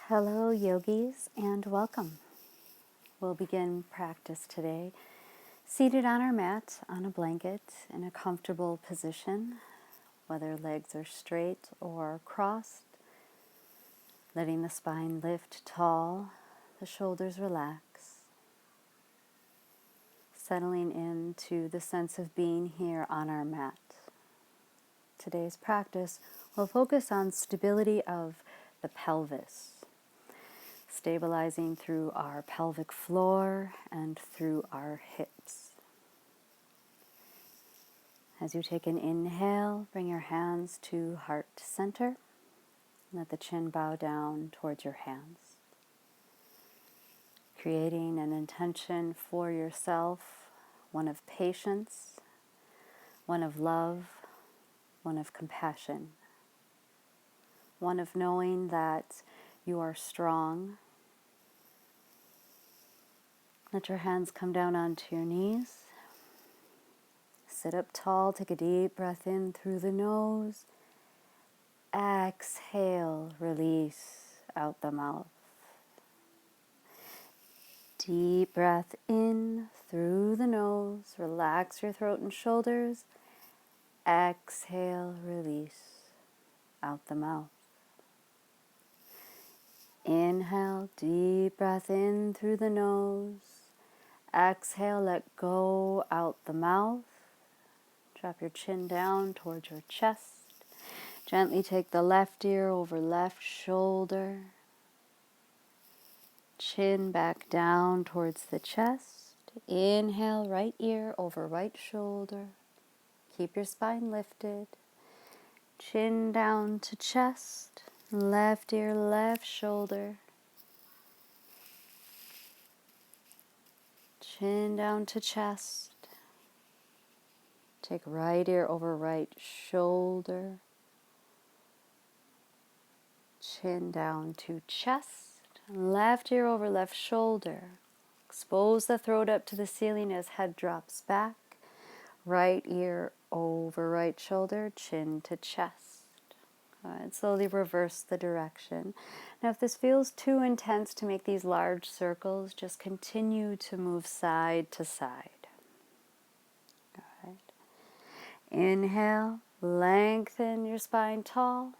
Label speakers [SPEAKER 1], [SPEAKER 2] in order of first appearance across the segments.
[SPEAKER 1] Hello, yogis, and welcome. We'll begin practice today seated on our mat on a blanket in a comfortable position, whether legs are straight or crossed, letting the spine lift tall, the shoulders relax, settling into the sense of being here on our mat. Today's practice will focus on stability of the pelvis, stabilizing through our pelvic floor and through our hips. As you take an inhale, bring your hands to heart center. Let the chin bow down towards your hands. Creating an intention for yourself, one of patience, one of love, one of compassion, one of knowing that you are strong. Let your hands come down onto your knees. Sit up tall, take a deep breath in through the nose. Exhale, release out the mouth. Deep breath in through the nose. Relax your throat and shoulders. Exhale, release out the mouth. Inhale, deep breath in through the nose. Exhale, let go out the mouth. Drop your chin down towards your chest. Gently take the left ear over left shoulder. Chin back down towards the chest. Inhale, right ear over right shoulder. Keep your spine lifted. Chin down to chest. Left ear, left shoulder. Chin down to chest. Take right ear over right shoulder. Chin down to chest. Left ear over left shoulder. Expose the throat up to the ceiling as head drops back. Right ear over right shoulder, chin to chest. And slowly reverse the direction. Now if this feels too intense to make these large circles, just continue to move side to side. All right. Inhale, lengthen your spine tall.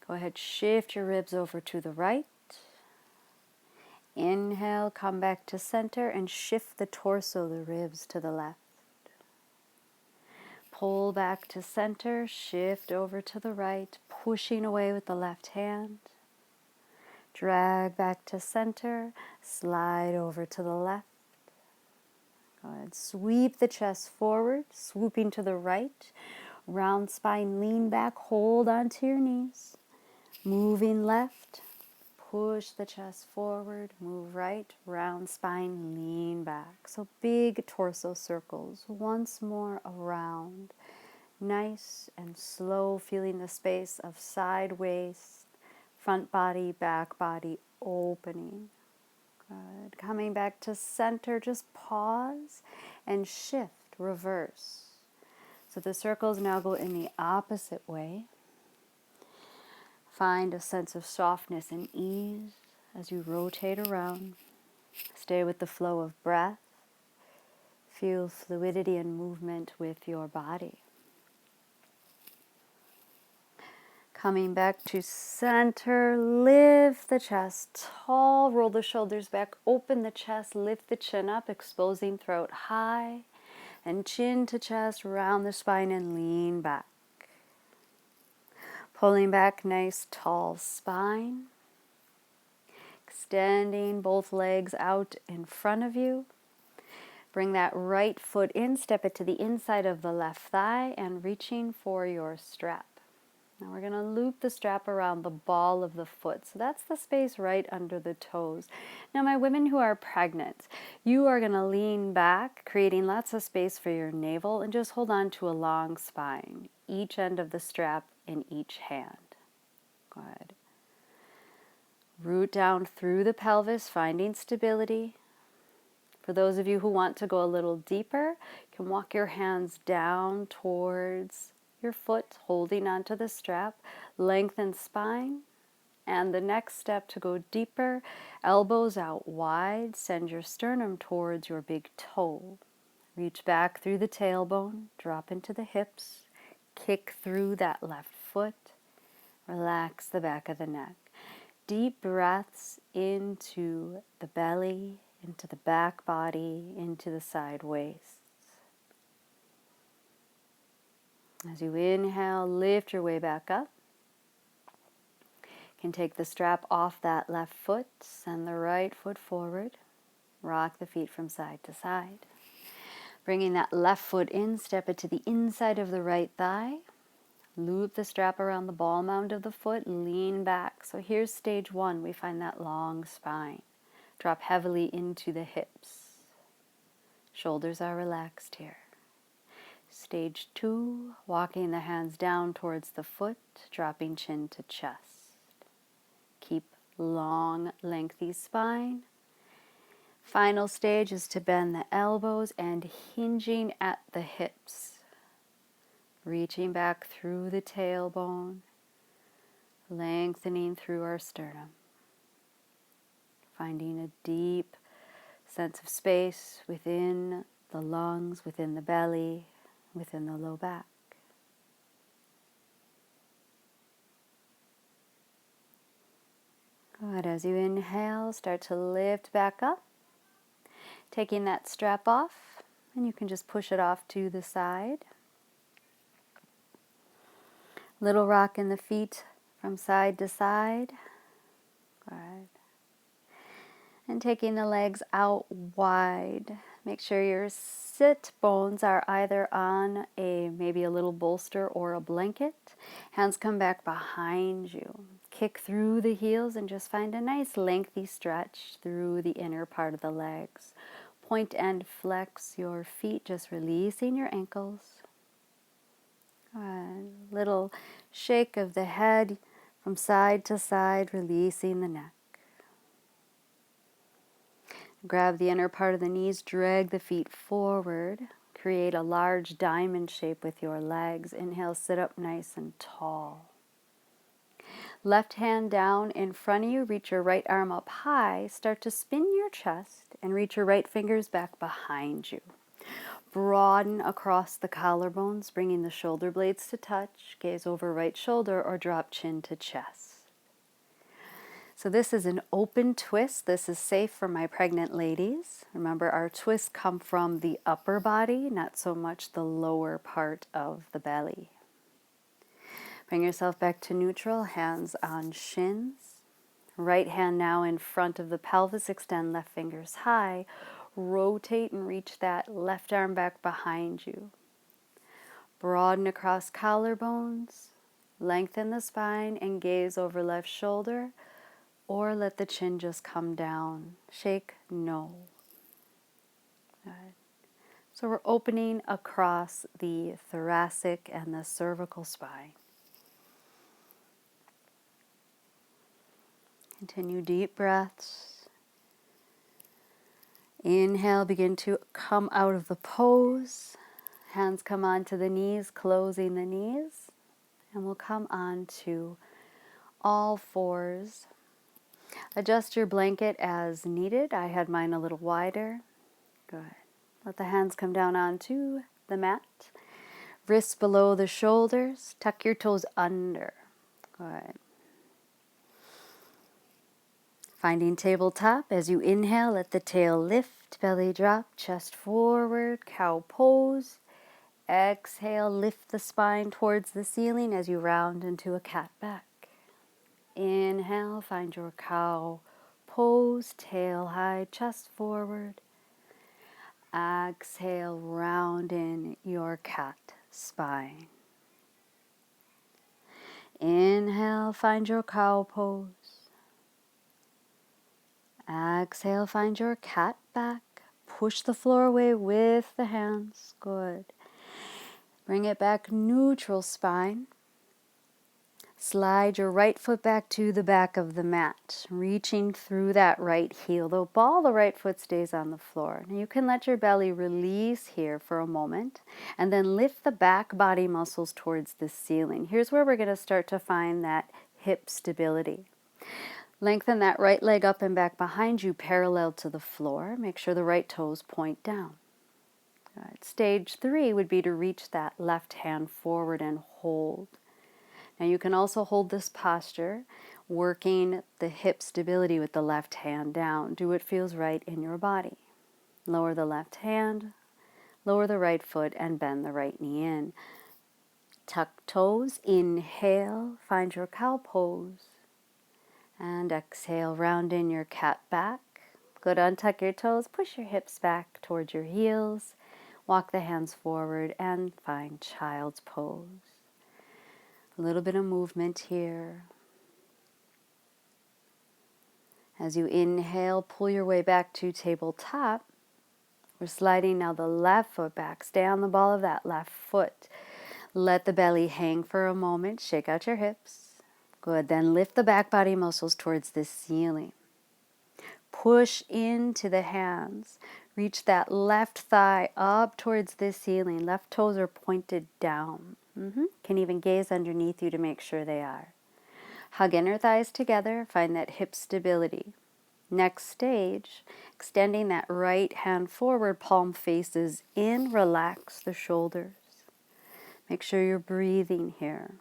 [SPEAKER 1] Go ahead, shift your ribs over to the right. Inhale, come back to center and shift the torso, the ribs to the left. Pull back to center, shift over to the right, pushing away with the left hand. Drag back to center, slide over to the left. Go ahead, sweep the chest forward, swooping to the right. Round spine, lean back, hold onto your knees. Moving left, push the chest forward, move right, round spine, lean back. So big torso circles, once more around. Nice and slow, feeling the space of side waist, front body, back body opening. Good. Coming back to center, just pause and shift, reverse. So the circles now go in the opposite way. Find a sense of softness and ease as you rotate around. Stay with the flow of breath. Feel fluidity and movement with your body. Coming back to center, lift the chest tall, roll the shoulders back, open the chest, lift the chin up, exposing throat high, and chin to chest, round the spine and lean back. Pulling back, nice tall spine. Extending both legs out in front of you. Bring that right foot in, step it to the inside of the left thigh, and reaching for your strap. Now we're going to loop the strap around the ball of the foot. So that's the space right under the toes. Now my women who are pregnant, you are going to lean back, creating lots of space for your navel, and just hold on to a long spine. Each end of the strap in each hand. Good. Root down through the pelvis, finding stability. For those of you who want to go a little deeper, you can walk your hands down towards your foot, holding onto the strap. Lengthen spine. And the next step to go deeper, elbows out wide, send your sternum towards your big toe. Reach back through the tailbone, drop into the hips, kick through that left foot, relax the back of the neck. Deep breaths into the belly, into the back body, into the side waist. As you inhale, lift your way back up. You can take the strap off that left foot, send the right foot forward, rock the feet from side to side. Bringing that left foot in, step it to the inside of the right thigh. Loop the strap around the ball mound of the foot, lean back. So here's stage 1. We find that long spine. Drop heavily into the hips. Shoulders are relaxed here. Stage 2, walking the hands down towards the foot, dropping chin to chest. Keep long, lengthy spine. Final stage is to bend the elbows and hinging at the hips. Reaching back through the tailbone, lengthening through our sternum. Finding a deep sense of space within the lungs, within the belly, within the low back. Good. As you inhale, start to lift back up. Taking that strap off, and you can just push it off to the side. Little rock in the feet from side to side. Good. And taking the legs out wide. Make sure your sit bones are either on maybe a little bolster or a blanket. Hands come back behind you. Kick through the heels and just find a nice lengthy stretch through the inner part of the legs. Point and flex your feet, just releasing your ankles. Good. Little shake of the head from side to side, releasing the neck. Grab the inner part of the knees, drag the feet forward. Create a large diamond shape with your legs. Inhale, sit up nice and tall. Left hand down in front of you, reach your right arm up high. Start to spin your chest and reach your right fingers back behind you. Broaden across the collarbones, bringing the shoulder blades to touch. Gaze over right shoulder or drop chin to chest. So this is an open twist. This is safe for my pregnant ladies. Remember, our twists come from the upper body, not so much the lower part of the belly. Bring yourself back to neutral, hands on shins. Right hand now in front of the pelvis, extend left fingers high. Rotate and reach that left arm back behind you. Broaden across collarbones. Lengthen the spine and gaze over left shoulder. Or let the chin just come down. Shake no. Good. So we're opening across the thoracic and the cervical spine. Continue deep breaths. Inhale, begin to come out of the pose. Hands come onto the knees, closing the knees. And we'll come on to all fours. Adjust your blanket as needed. I had mine a little wider. Good. Let the hands come down onto the mat. Wrists below the shoulders. Tuck your toes under. Good. Finding tabletop. As you inhale, let the tail lift, belly drop, chest forward, cow pose. Exhale, lift the spine towards the ceiling as you round into a cat back. Inhale, find your cow pose, tail high, chest forward. Exhale, round in your cat spine. Inhale, find your cow pose. Exhale, find your cat back. Push the floor away with the hands. Good. Bring it back, neutral spine. Slide your right foot back to the back of the mat, reaching through that right heel. The ball, the right foot stays on the floor. Now you can let your belly release here for a moment, and then lift the back body muscles towards the ceiling. Here's where we're going to start to find that hip stability. Lengthen that right leg up and back behind you, parallel to the floor. Make sure the right toes point down. All right. Stage 3 would be to reach that left hand forward and hold. Now you can also hold this posture, working the hip stability with the left hand down. Do what feels right in your body. Lower the left hand, lower the right foot, and bend the right knee in. Tuck toes, inhale, find your cow pose. And exhale, round in your cat back. Good, untuck your toes, push your hips back towards your heels. Walk the hands forward and find child's pose. A little bit of movement here. As you inhale, pull your way back to tabletop. We're sliding now the left foot back. Stay on the ball of that left foot. Let the belly hang for a moment. Shake out your hips. Good. Then lift the back body muscles towards the ceiling. Push into the hands. Reach that left thigh up towards the ceiling. Left toes are pointed down. Can even gaze underneath you to make sure they are. Hug inner thighs together. Find that hip stability. Next stage, extending that right hand forward, palm faces in. Relax the shoulders. Make sure you're breathing here.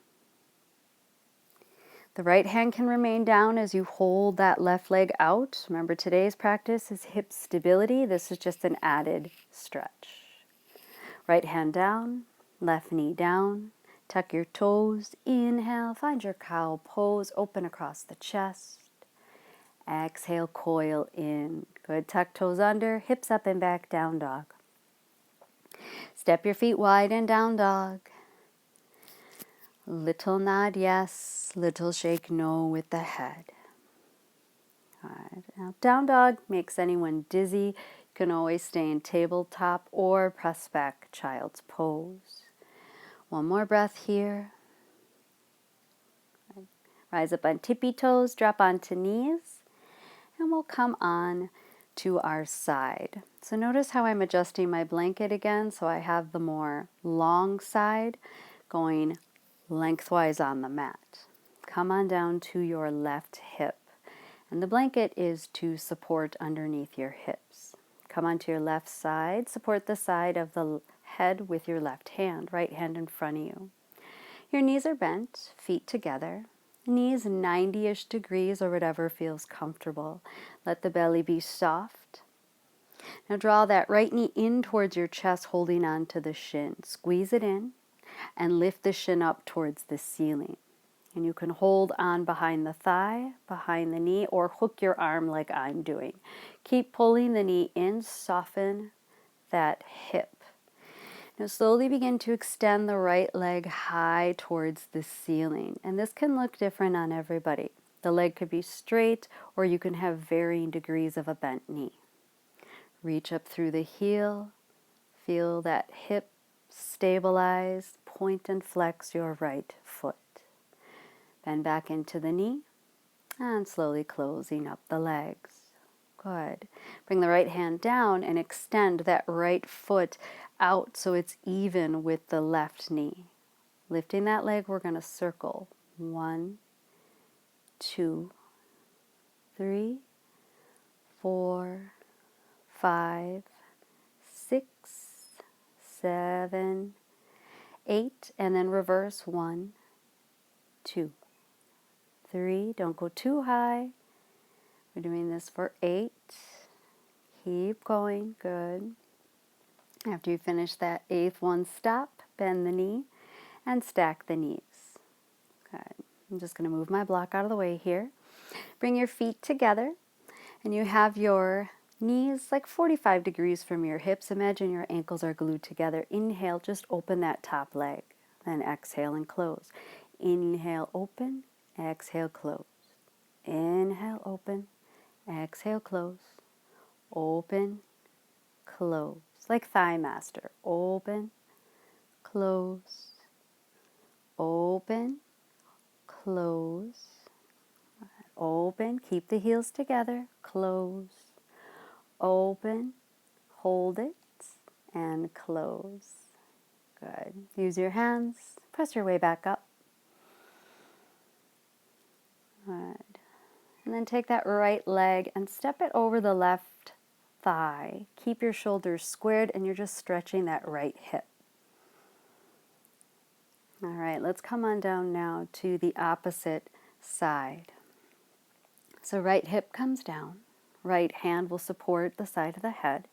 [SPEAKER 1] The right hand can remain down as you hold that left leg out. Remember, today's practice is hip stability. This is just an added stretch. Right hand down, left knee down. Tuck your toes. Inhale, find your cow pose. Open across the chest. Exhale, coil in. Good. Tuck toes under, hips up and back, down dog. Step your feet wide and down dog. Little nod yes, little shake no with the head. All right. Now, down dog makes anyone dizzy. You can always stay in tabletop or press back child's pose. One more breath here. Rise up on tippy toes, drop onto knees, and we'll come on to our side. So notice how I'm adjusting my blanket again, so I have the more long side going lengthwise on the mat. Come on down to your left hip, and the blanket is to support underneath your hips. Come onto your left side, support the side of the head with your left hand, right hand in front of you. Your knees are bent, feet together. Knees 90-ish degrees or whatever feels comfortable. Let the belly be soft. Now draw that right knee in towards your chest, holding on to the shin. Squeeze it in and lift the shin up towards the ceiling. And you can hold on behind the thigh, behind the knee, or hook your arm like I'm doing. Keep pulling the knee in, soften that hip. Now slowly begin to extend the right leg high towards the ceiling. And this can look different on everybody. The leg could be straight, or you can have varying degrees of a bent knee. Reach up through the heel. Feel that hip stabilize. Point and flex your right foot. Bend back into the knee. And slowly closing up the legs. Good. Bring the right hand down and extend that right foot out so it's even with the left knee. Lifting that leg, we're going to circle. 1, 2, 3, 4, 5, 6, 7, 8, and then reverse. 1, 2, 3. Don't go too high. We're doing this for 8. Keep going. Good. After you finish that 8th one, stop, bend the knee, and stack the knees. Good. I'm just going to move my block out of the way here. Bring your feet together, and you have your knees like 45 degrees from your hips. Imagine your ankles are glued together. Inhale, just open that top leg. Then exhale and close. Inhale, open. Exhale, close. Inhale, open. Exhale, close. Open, close. Like Thigh Master. Open, close. Open, close. Open. Keep the heels together. Close. Open. Hold it. And close. Good. Use your hands. Press your way back up. Good. And then take that right leg and step it over the left thigh. Keep your shoulders squared and you're just stretching that right hip. All right, let's come on down now to the opposite side. So right hip comes down, right hand will support the side of the head,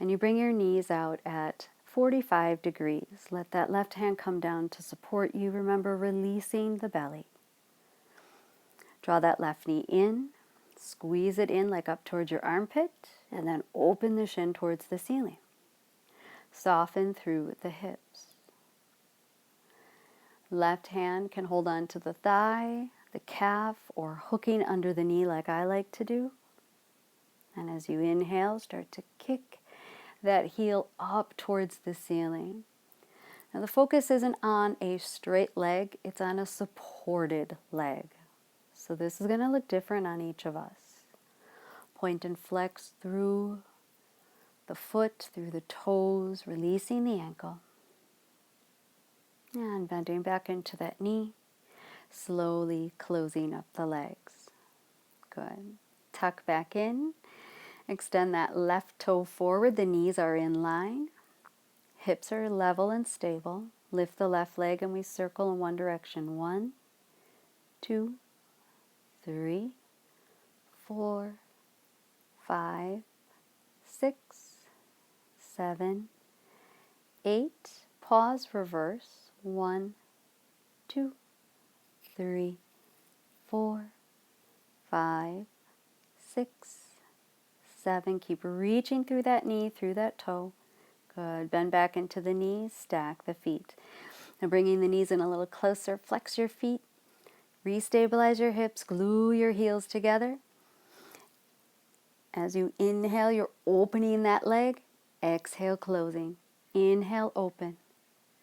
[SPEAKER 1] and you bring your knees out at 45 degrees. Let that left hand come down to support you. Remember, releasing the belly. Draw that left knee in, squeeze it in like up towards your armpit, and then open the shin towards the ceiling. Soften through the hips. Left hand can hold on to the thigh, the calf, or hooking under the knee like I like to do. And as you inhale, start to kick that heel up towards the ceiling. Now the focus isn't on a straight leg, it's on a supported leg. So this is going to look different on each of us. Point and flex through the foot, through the toes, releasing the ankle. And bending back into that knee, slowly closing up the legs. Good. Tuck back in. Extend that left toe forward. The knees are in line. Hips are level and stable. Lift the left leg and we circle in one direction. 1, 2, 3, 4, 5, 6, 7, 8. Pause, reverse. 1, 2, 3, 4, 5, 6, 7. Keep reaching through that knee, through that toe. Good. Bend back into the knees, stack the feet. Now bringing the knees in a little closer, flex your feet, restabilize your hips, glue your heels together. As you inhale, you're opening that leg. Exhale, closing. Inhale, open,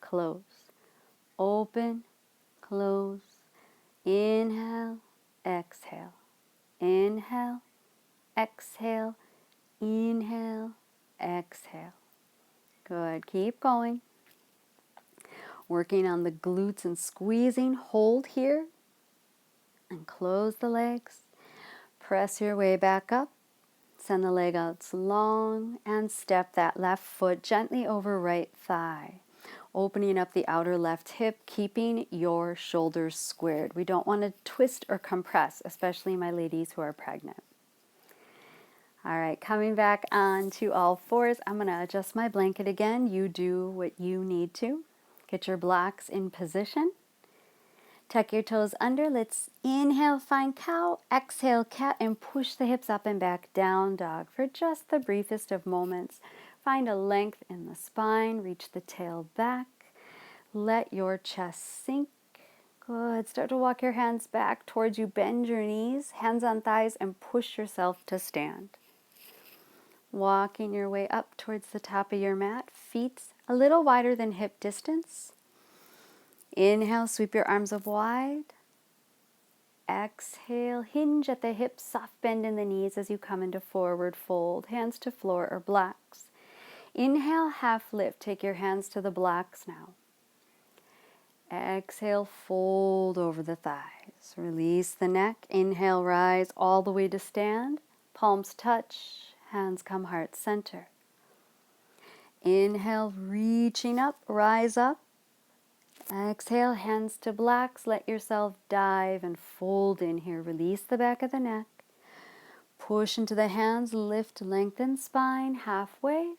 [SPEAKER 1] close. Open, close. Inhale, exhale. Inhale, exhale. Inhale, exhale. Good. Keep going. Working on the glutes and squeezing. Hold here and close the legs. Press your way back up. Send the leg out long and step that left foot gently over right thigh. Opening up the outer left hip, keeping your shoulders squared. We don't want to twist or compress, especially my ladies who are pregnant. All right, coming back on to all fours. I'm going to adjust my blanket again. You do what you need to. Get your blocks in position. Tuck your toes under. Let's inhale, find cow. Exhale, cat, and push the hips up and back, down dog for just the briefest of moments. Find a length in the spine. Reach the tail back. Let your chest sink. Good. Start to walk your hands back towards you. Bend your knees, hands on thighs, and push yourself to stand. Walking your way up towards the top of your mat. Feet a little wider than hip distance. Inhale, sweep your arms up wide. Exhale, hinge at the hips, soft bend in the knees as you come into forward fold. Hands to floor or blocks. Inhale, half lift. Take your hands to the blocks now. Exhale, fold over the thighs. Release the neck. Inhale, rise all the way to stand. Palms touch. Hands come heart center. Inhale, reaching up, rise up. Exhale, hands to blocks. Let yourself dive and fold in here. Release the back of the neck. Push into the hands, lift, lengthen spine halfway.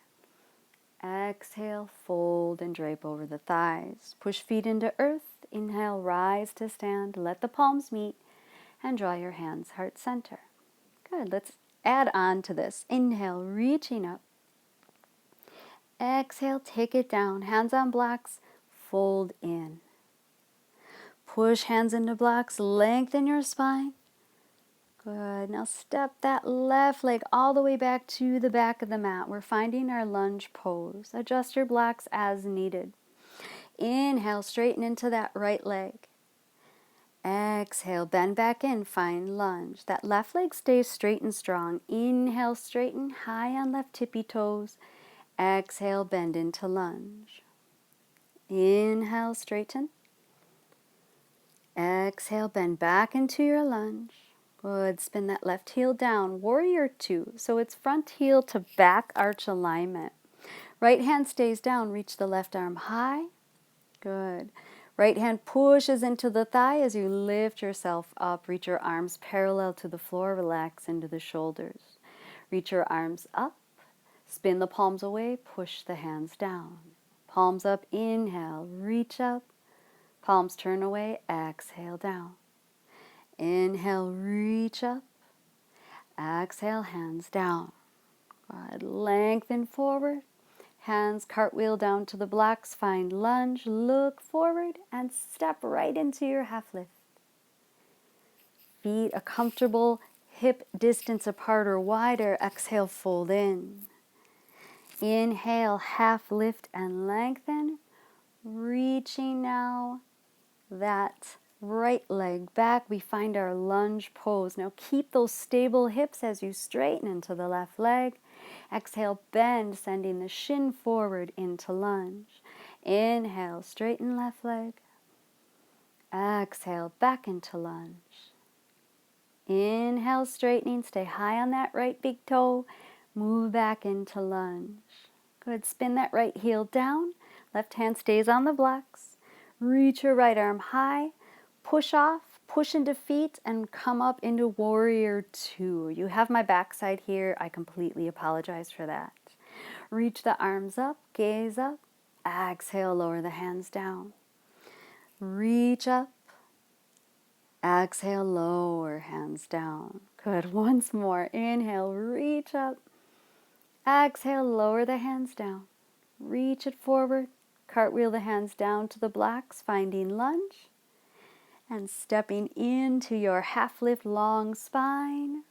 [SPEAKER 1] Exhale, fold and drape over the thighs. Push feet into earth. Inhale, rise to stand. Let the palms meet and draw your hands heart center. Good. Let's add on to this. Inhale, reaching up. Exhale, take it down. Hands on blocks, fold in. Push hands into blocks, lengthen your spine. Good. Now step that left leg all the way back to the back of the mat. We're finding our lunge pose. Adjust your blocks as needed. Inhale, straighten into that right leg. Exhale, bend back in, find lunge. That left leg stays straight and strong. Inhale, straighten, high on left tippy toes. Exhale, bend into lunge. Inhale, straighten. Exhale, bend back into your lunge. Good. Spin that left heel down. Warrior two. So it's front heel to back arch alignment. Right hand stays down. Reach the left arm high. Good. Right hand pushes into the thigh as you lift yourself up. Reach your arms parallel to the floor. Relax into the shoulders. Reach your arms up. Spin the palms away. Push the hands down. Palms up. Inhale. Reach up. Palms turn away. Exhale down. Inhale. Reach up. Exhale. Hands down. Good. Lengthen forward. Hands cartwheel down to the blocks, find lunge, look forward, and step right into your half lift. Feet a comfortable hip distance apart or wider. Exhale, fold in. Inhale, half lift and lengthen. Reaching now that right leg back. We find our lunge pose. Now keep those stable hips as you straighten into the left leg. Exhale, bend, sending the shin forward into lunge. Inhale, straighten left leg. Exhale, back into lunge. Inhale, straightening, stay high on that right big toe. Move back into lunge. Good, spin that right heel down. Left hand stays on the blocks. Reach your right arm high. Push off, push into feet, and come up into warrior two. You have my backside here. I completely apologize for that. Reach the arms up, gaze up. Exhale, lower the hands down. Reach up. Exhale, lower hands down. Good. Once more. Inhale, reach up. Exhale, lower the hands down. Reach it forward. Cartwheel the hands down to the blocks, finding lunge. And stepping into your half lift, long spine.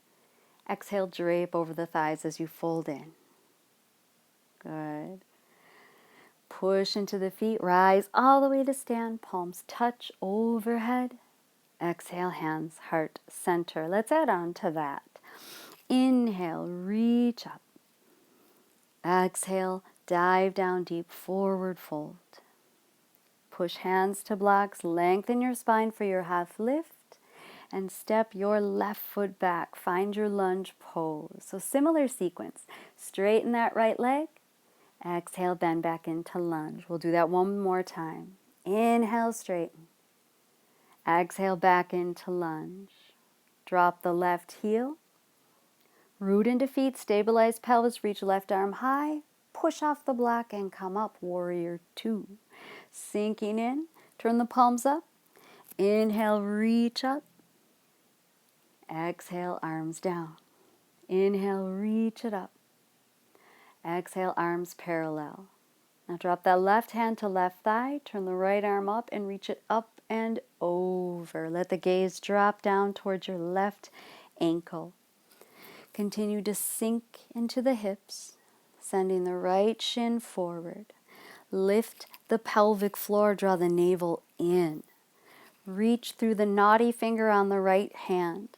[SPEAKER 1] Exhale, drape over the thighs as you fold in. Good. Push into the feet, rise all the way to stand, palms touch overhead. Exhale, hands, heart, center. Let's add on to that. Inhale, reach up. Exhale, dive down deep, forward fold. Push hands to blocks, lengthen your spine for your half lift, and step your left foot back. Find your lunge pose. So similar sequence. Straighten that right leg. Exhale, bend back into lunge. We'll do that one more time. Inhale, straighten. Exhale, back into lunge. Drop the left heel. Root into feet, stabilize pelvis, reach left arm high. Push off the block and come up, warrior two. Sinking in, turn the palms up. Inhale, reach up. Exhale, arms down. Inhale, reach it up. Exhale, arms parallel. Now drop that left hand to left thigh, turn the right arm up and reach it up and over. Let the gaze drop down towards your left ankle. Continue to sink into the hips, sending the right shin forward. Lift the pelvic floor, draw the navel in. Reach through the naughty finger on the right hand.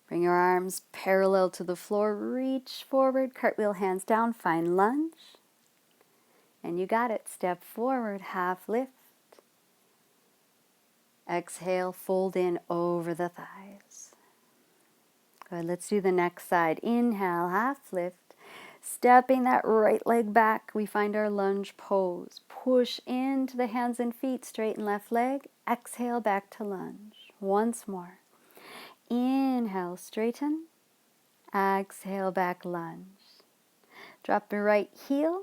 [SPEAKER 1] Bring your arms parallel to the floor, reach forward, cartwheel hands down, find lunge. And you got it. Step forward, half lift. Exhale, fold in over the thighs. Good, let's do the next side. Inhale, half lift. Stepping that right leg back, we find our lunge pose. Push into the hands and feet, straighten left leg. Exhale, back to lunge. Once more. Inhale, straighten. Exhale, back lunge. Drop your right heel.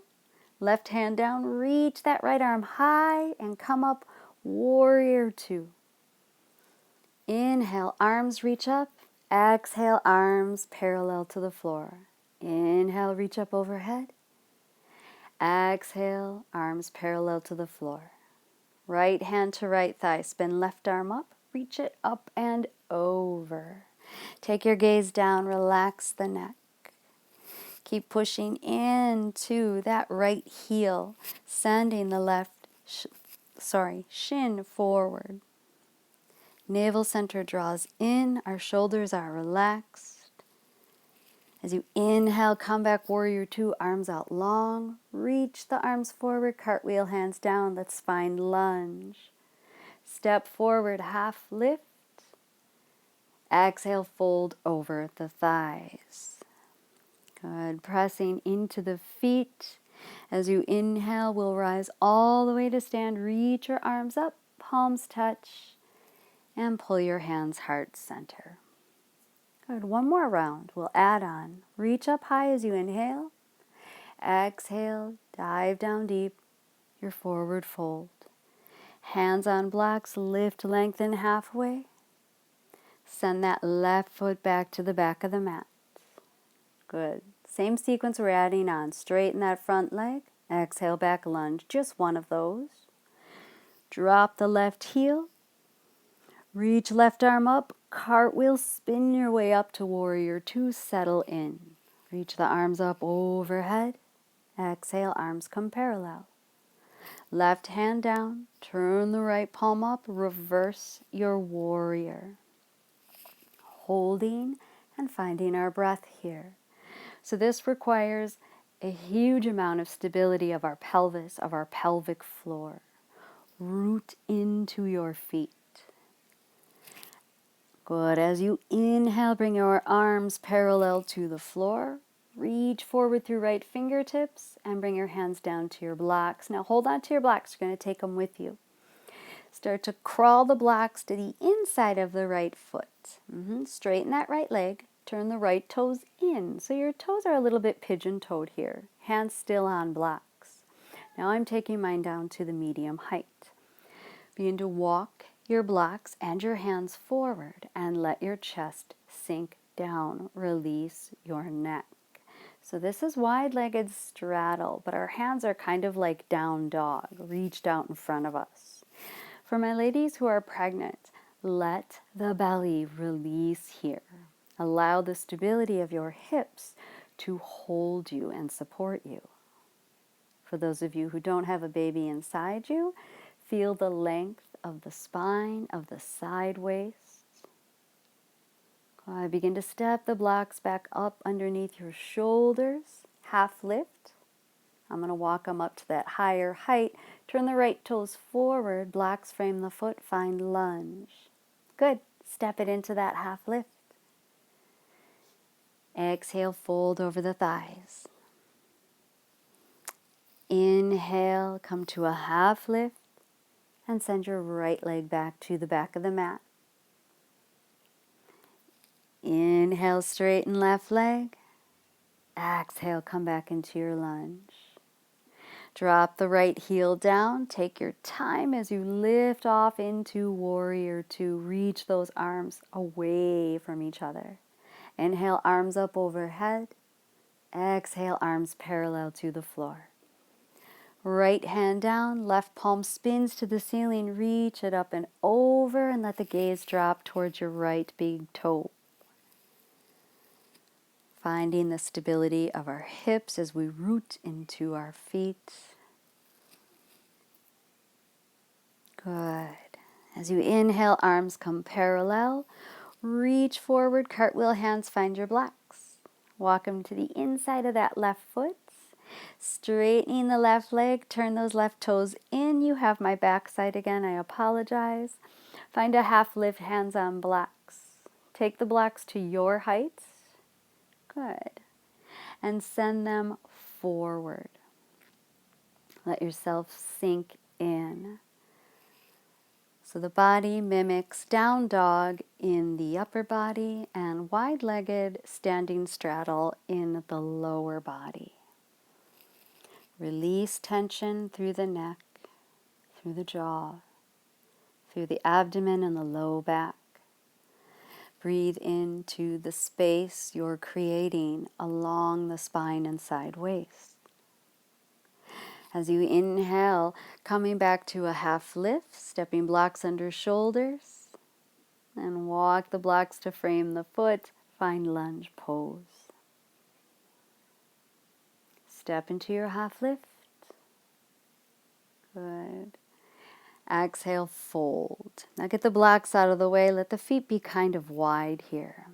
[SPEAKER 1] Left hand down, reach that right arm high and come up, warrior two. Inhale, arms reach up. Exhale, arms parallel to the floor. Inhale, reach up overhead. Exhale, arms parallel to the floor. Right hand to right thigh, spin left arm up, reach it up and over. Take your gaze down, relax the neck. Keep pushing into that right heel, sending the left shin forward. Navel center draws in, our shoulders are relaxed. As you inhale, come back, warrior two, arms out long. Reach the arms forward, cartwheel hands down. Let's find lunge. Step forward, half lift. Exhale, fold over the thighs. Good. Pressing into the feet. As you inhale, we'll rise all the way to stand. Reach your arms up, palms touch, and pull your hands heart center. Good. One more round. We'll add on. Reach up high as you inhale. Exhale, dive down deep, your forward fold. Hands on blocks, lift, lengthen halfway. Send that left foot back to the back of the mat. Good. Same sequence we're adding on. Straighten that front leg. Exhale, back lunge. Just one of those. Drop the left heel. Reach left arm up. Cartwheel, spin your way up to warrior two. Settle in. Reach the arms up overhead. Exhale, arms come parallel. Left hand down. Turn the right palm up. Reverse your warrior. Holding and finding our breath here. So this requires a huge amount of stability of our pelvis, of our pelvic floor. Root into your feet. Good. As you inhale, bring your arms parallel to the floor. Reach forward through right fingertips and bring your hands down to your blocks. Now hold on to your blocks. You're going to take them with you. Start to crawl the blocks to the inside of the right foot. Straighten that right leg. Turn the right toes in. So your toes are a little bit pigeon-toed here. Hands still on blocks. Now I'm taking mine down to the medium height. Begin to walk your blocks and your hands forward and let your chest sink down. Release your neck. So this is wide-legged straddle, but our hands are kind of like down dog, reached out in front of us. For my ladies who are pregnant, let the belly release here. Allow the stability of your hips to hold you and support you. For those of you who don't have a baby inside you, feel the length of the spine, of the side waist. Begin to step the blocks back up underneath your shoulders. Half lift. I'm going to walk them up to that higher height. Turn the right toes forward. Blocks frame the foot. Find lunge. Good. Step it into that half lift. Exhale, fold over the thighs. Inhale, come to a half lift and send your right leg back to the back of the mat. Inhale, straighten left leg. Exhale, come back into your lunge. Drop the right heel down. Take your time as you lift off into warrior two. Reach those arms away from each other. Inhale, arms up overhead. Exhale, arms parallel to the floor. Right hand down, left palm spins to the ceiling. Reach it up and over and let the gaze drop towards your right big toe. Finding the stability of our hips as we root into our feet. Good. As you inhale, arms come parallel. Reach forward, cartwheel hands, find your blocks. Walk them to the inside of that left foot. Straightening the left leg, turn those left toes in. You have my backside again, I apologize. Find a half lift, hands on blocks. Take the blocks to your height. Good. And send them forward. Let yourself sink in. So the body mimics down dog in the upper body and wide-legged standing straddle in the lower body. Release tension through the neck, through the jaw, through the abdomen and the low back. Breathe into the space you're creating along the spine and side waist. As you inhale, coming back to a half lift, stepping blocks under shoulders, and walk the blocks to frame the foot, find lunge pose. Step into your half lift. Good. Exhale, fold. Now get the blocks out of the way. Let the feet be kind of wide here.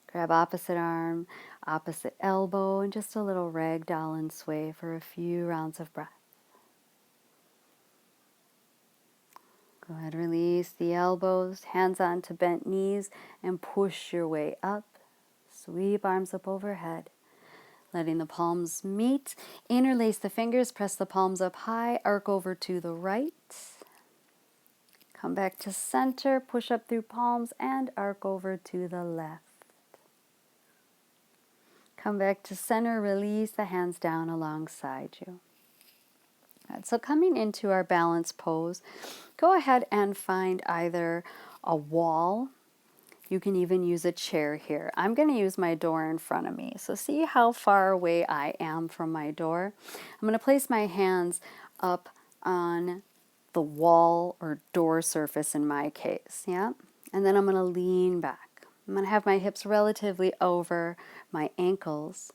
[SPEAKER 1] Grab opposite arm, opposite elbow, and just a little ragdoll and sway for a few rounds of breath. Go ahead, release the elbows, hands onto bent knees, and push your way up. Sweep arms up overhead. Letting the palms meet. Interlace the fingers, press the palms up high, arc over to the right. Come back to center, push up through palms, and arc over to the left. Come back to center, release the hands down alongside you. Right, so coming into our balance pose, go ahead and find either a wall. You can even use a chair here. I'm going to use my door in front of me. So see how far away I am from my door. I'm going to place my hands up on the wall or door surface in my case. Yeah. And then I'm going to lean back. I'm going to have my hips relatively over my ankles.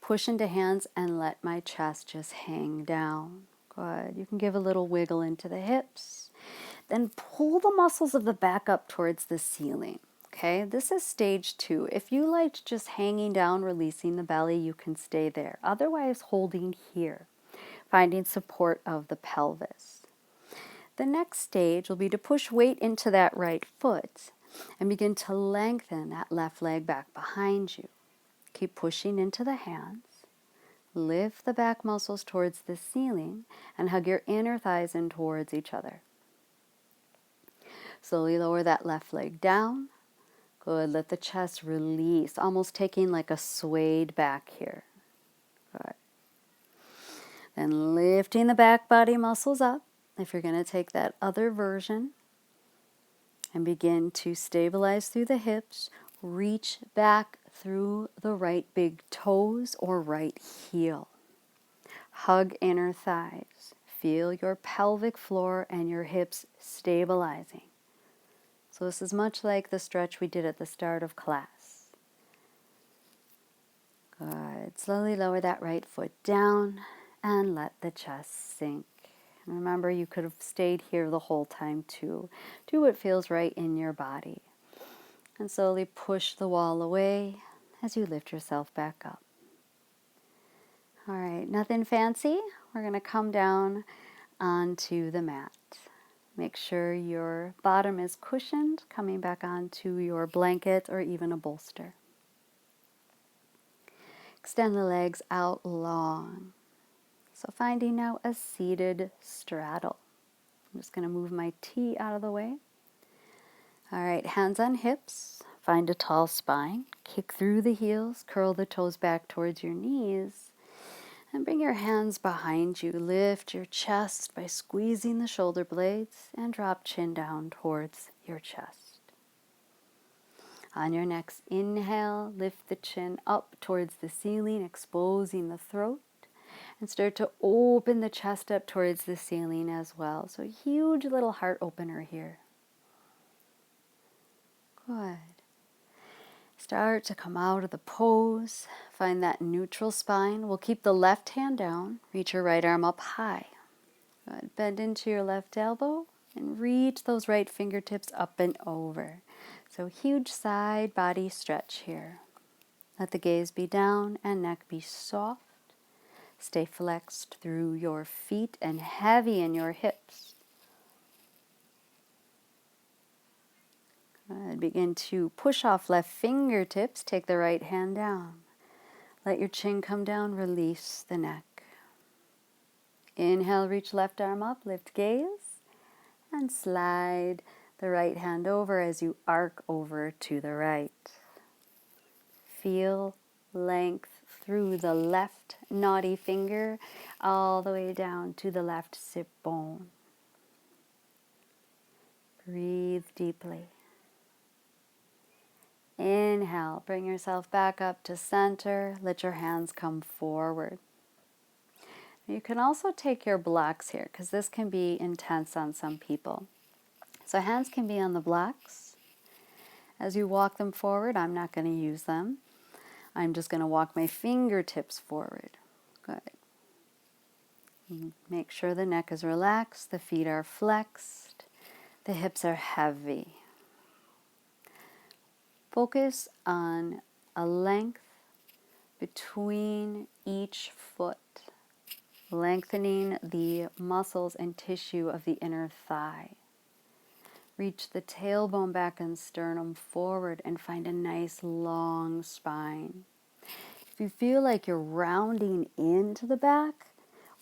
[SPEAKER 1] Push into hands and let my chest just hang down. Good. You can give a little wiggle into the hips. Then pull the muscles of the back up towards the ceiling. Okay, this is stage 2. If you liked just hanging down, releasing the belly, you can stay there. Otherwise, holding here, finding support of the pelvis. The next stage will be to push weight into that right foot and begin to lengthen that left leg back behind you. Keep pushing into the hands. Lift the back muscles towards the ceiling and hug your inner thighs in towards each other. Slowly lower that left leg down. Good. Let the chest release, almost taking like a swayed back here. Good. Then lifting the back body muscles up, if you're going to take that other version, and begin to stabilize through the hips. Reach back through the right big toes or right heel. Hug inner thighs. Feel your pelvic floor and your hips stabilizing. So this is much like the stretch we did at the start of class. Good. Slowly lower that right foot down and let the chest sink. And remember, you could have stayed here the whole time too. Do what feels right in your body. And slowly push the wall away as you lift yourself back up. All right, nothing fancy. We're going to come down onto the mat. Make sure your bottom is cushioned, coming back onto your blanket or even a bolster. Extend the legs out long. So finding now a seated straddle. I'm just going to move my T out of the way. All right, hands on hips. Find a tall spine. Kick through the heels. Curl the toes back towards your knees. And bring your hands behind you. Lift your chest by squeezing the shoulder blades and drop chin down towards your chest. On your next inhale, lift the chin up towards the ceiling, exposing the throat. And start to open the chest up towards the ceiling as well. So huge little heart opener here. Good. Start to come out of the pose. Find that neutral spine. We'll keep the left hand down. Reach your right arm up high. Good. Bend into your left elbow and reach those right fingertips up and over. So huge side body stretch here. Let the gaze be down and neck be soft. Stay flexed through your feet and heavy in your hips. Good. Begin to push off left fingertips. Take the right hand down. Let your chin come down. Release the neck. Inhale, reach left arm up. Lift gaze. And slide the right hand over as you arc over to the right. Feel length through the left knotty finger all the way down to the left sit bone. Breathe deeply. Inhale, bring yourself back up to center. Let your hands come forward. You can also take your blocks here because this can be intense on some people. So hands can be on the blocks. As you walk them forward, I'm not going to use them. I'm just going to walk my fingertips forward. Good. Make sure the neck is relaxed, the feet are flexed, the hips are heavy. Focus on a length between each foot, lengthening the muscles and tissue of the inner thigh. Reach the tailbone, back, and sternum forward and find a nice long spine. If you feel like you're rounding into the back,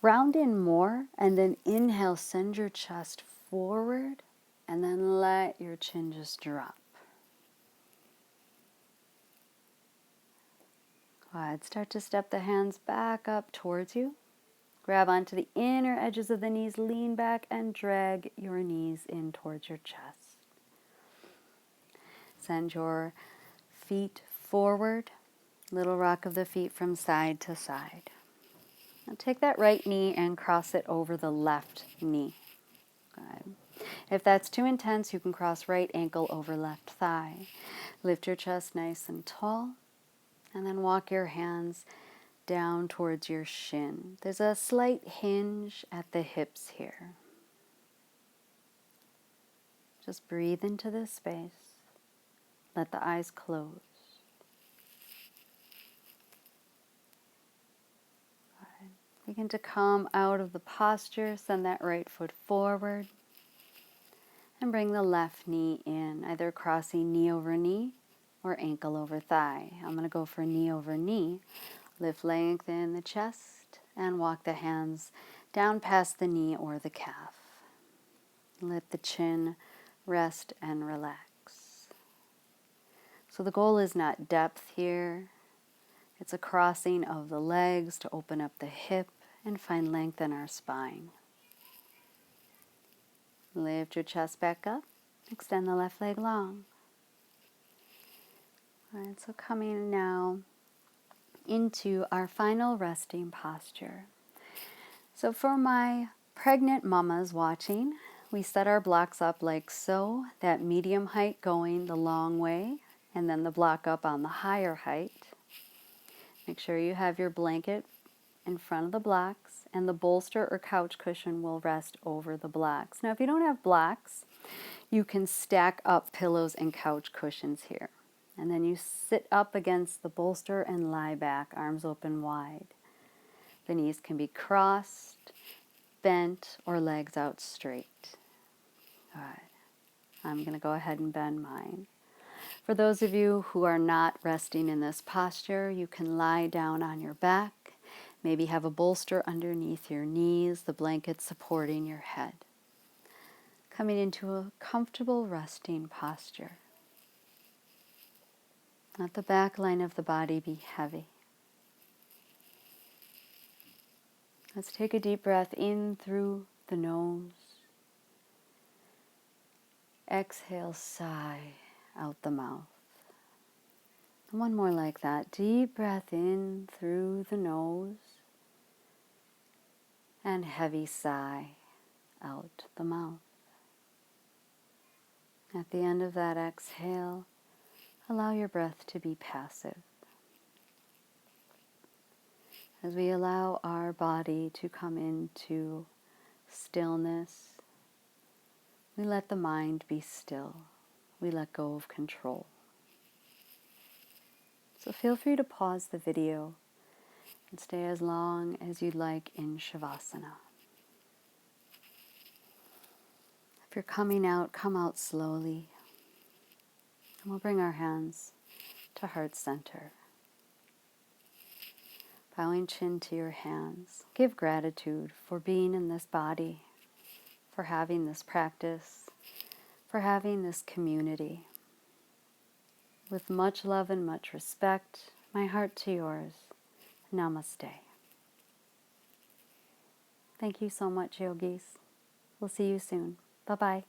[SPEAKER 1] round in more and then inhale, send your chest forward and then let your chin just drop. Go ahead, start to step the hands back up towards you. Grab onto the inner edges of the knees, lean back and drag your knees in towards your chest. Send your feet forward, little rock of the feet from side to side. Now take that right knee and cross it over the left knee. Good. If that's too intense, you can cross right ankle over left thigh. Lift your chest nice and tall, and then walk your hands down towards your shin. There's a slight hinge at the hips here. Just breathe into this space. Let the eyes close. Begin to come out of the posture. Send that right foot forward. And bring the left knee in, either crossing knee over knee or ankle over thigh. I'm going to go for knee over knee. Lift, lengthen the chest, and walk the hands down past the knee or the calf. Let the chin rest and relax. So the goal is not depth here. It's a crossing of the legs to open up the hip and find length in our spine. Lift your chest back up. Extend the left leg long. All right, so coming now into our final resting posture. So for my pregnant mamas watching, we set our blocks up like so, that medium height going the long way, and then the block up on the higher height. Make sure you have your blanket in front of the blocks, and the bolster or couch cushion will rest over the blocks. Now, if you don't have blocks, you can stack up pillows and couch cushions here. And then you sit up against the bolster and lie back, arms open wide. The knees can be crossed, bent, or legs out straight. All right, I'm going to go ahead and bend mine. For those of you who are not resting in this posture, you can lie down on your back, maybe have a bolster underneath your knees, the blanket supporting your head. Coming into a comfortable resting posture. Let the back line of the body be heavy. Let's take a deep breath in through the nose. Exhale, sigh out the mouth. And one more like that. Deep breath in through the nose. And heavy sigh out the mouth. At the end of that exhale, allow your breath to be passive. As we allow our body to come into stillness, we let the mind be still. We let go of control. So feel free to pause the video and stay as long as you'd like in Shavasana. If you're coming out, come out slowly. And we'll bring our hands to heart center. Bowing chin to your hands. Give gratitude for being in this body, for having this practice, for having this community. With much love and much respect, my heart to yours. Namaste. Thank you so much, yogis. We'll see you soon. Bye-bye.